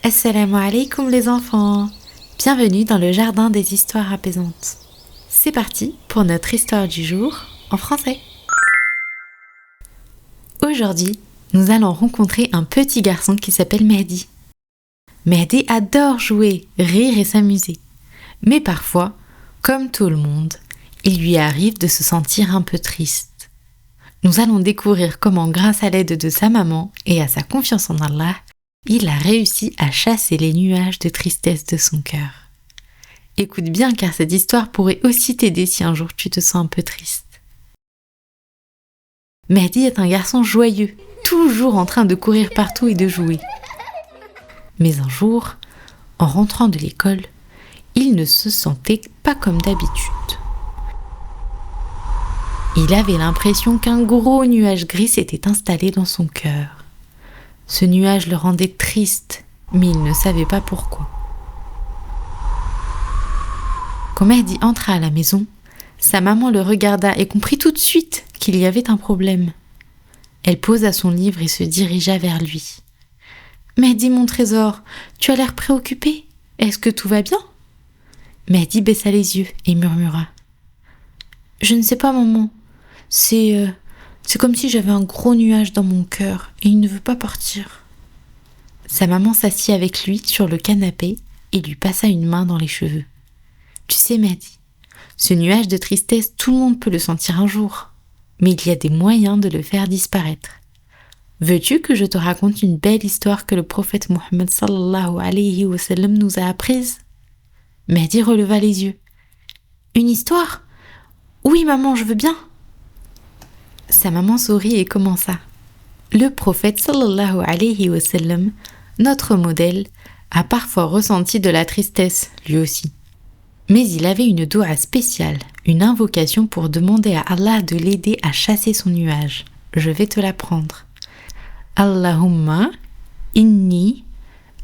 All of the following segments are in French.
Assalamu alaikum les enfants. Bienvenue dans le jardin des histoires apaisantes. C'est parti pour notre histoire du jour en français. Aujourd'hui, nous allons rencontrer un petit garçon qui s'appelle Mehdi. Mehdi adore jouer, rire et s'amuser. Mais parfois, comme tout le monde, il lui arrive de se sentir un peu triste. Nous allons découvrir comment, grâce à l'aide de sa maman et à sa confiance en Allah, il a réussi à chasser les nuages de tristesse de son cœur. Écoute bien car cette histoire pourrait aussi t'aider si un jour tu te sens un peu triste. Mehdi est un garçon joyeux, toujours en train de courir partout et de jouer. Mais un jour, en rentrant de l'école, il ne se sentait pas comme d'habitude. Il avait l'impression qu'un gros nuage gris s'était installé dans son cœur. Ce nuage le rendait triste, mais il ne savait pas pourquoi. Quand Mehdi entra à la maison, sa maman le regarda et comprit tout de suite qu'il y avait un problème. Elle posa son livre et se dirigea vers lui. « Mehdi, mon trésor, tu as l'air préoccupé. Est-ce que tout va bien ?» Mehdi baissa les yeux et murmura. « Je ne sais pas, maman. C'est comme si j'avais un gros nuage dans mon cœur et il ne veut pas partir. » Sa maman s'assit avec lui sur le canapé et lui passa une main dans les cheveux. « Tu sais, Mehdi, ce nuage de tristesse, tout le monde peut le sentir un jour, mais il y a des moyens de le faire disparaître. Veux-tu que je te raconte une belle histoire que le prophète Mohammed sallallahu alayhi wa sallam nous a apprise ?» Mehdi releva les yeux. « Une histoire ? Oui, maman, je veux bien. » Sa maman sourit et commença. Le prophète sallallahu alayhi wa sallam, notre modèle, a parfois ressenti de la tristesse, lui aussi. Mais il avait une doua spéciale, une invocation pour demander à Allah de l'aider à chasser son nuage. Je vais te l'apprendre. Allahumma inni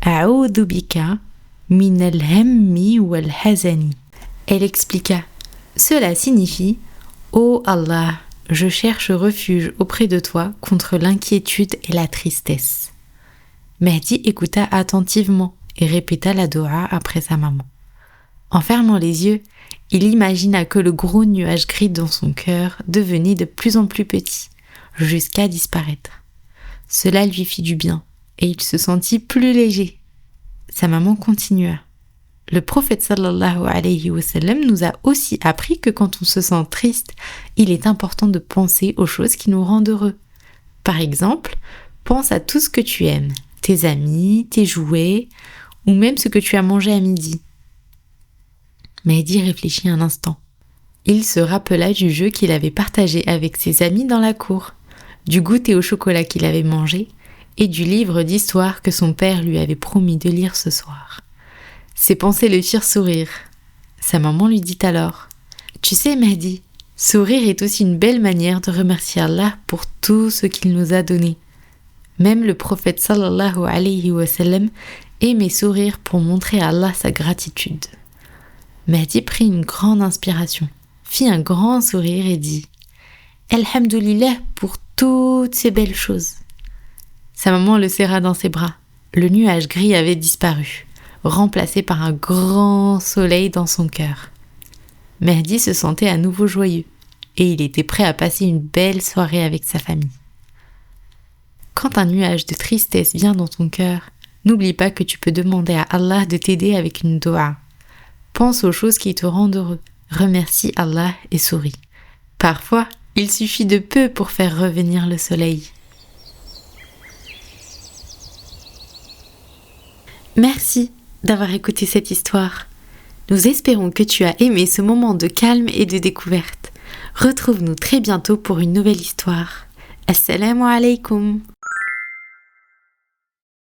a'udhu bika min al-hammi wal-hazani. Elle expliqua. Cela signifie « Ô Allah, je cherche refuge auprès de toi contre l'inquiétude et la tristesse. » Mehdi écouta attentivement et répéta la doua après sa maman. En fermant les yeux, il imagina que le gros nuage gris dans son cœur devenait de plus en plus petit, jusqu'à disparaître. Cela lui fit du bien, et il se sentit plus léger. Sa maman continua. Le prophète sallallahu alayhi wa sallam nous a aussi appris que quand on se sent triste, il est important de penser aux choses qui nous rendent heureux. Par exemple, pense à tout ce que tu aimes, tes amis, tes jouets, ou même ce que tu as mangé à midi. Mehdi réfléchit un instant. Il se rappela du jeu qu'il avait partagé avec ses amis dans la cour, du goûter au chocolat qu'il avait mangé et du livre d'histoire que son père lui avait promis de lire ce soir. Ses pensées le firent sourire. Sa maman lui dit alors « Tu sais, Mehdi, sourire est aussi une belle manière de remercier Allah pour tout ce qu'il nous a donné. Même le prophète sallallahu alayhi wa sallam aimait sourire pour montrer à Allah sa gratitude. » Mehdi prit une grande inspiration, fit un grand sourire et dit « Alhamdulillah pour toutes ces belles choses. » Sa maman le serra dans ses bras. Le nuage gris avait disparu, remplacé par un grand soleil dans son cœur. Mehdi se sentait à nouveau joyeux et il était prêt à passer une belle soirée avec sa famille. Quand un nuage de tristesse vient dans ton cœur, n'oublie pas que tu peux demander à Allah de t'aider avec une doua. Pense aux choses qui te rendent heureux, remercie Allah et souris. Parfois, il suffit de peu pour faire revenir le soleil. Merci d'avoir écouté cette histoire. Nous espérons que tu as aimé ce moment de calme et de découverte. Retrouve-nous très bientôt pour une nouvelle histoire. Assalamu alaikum.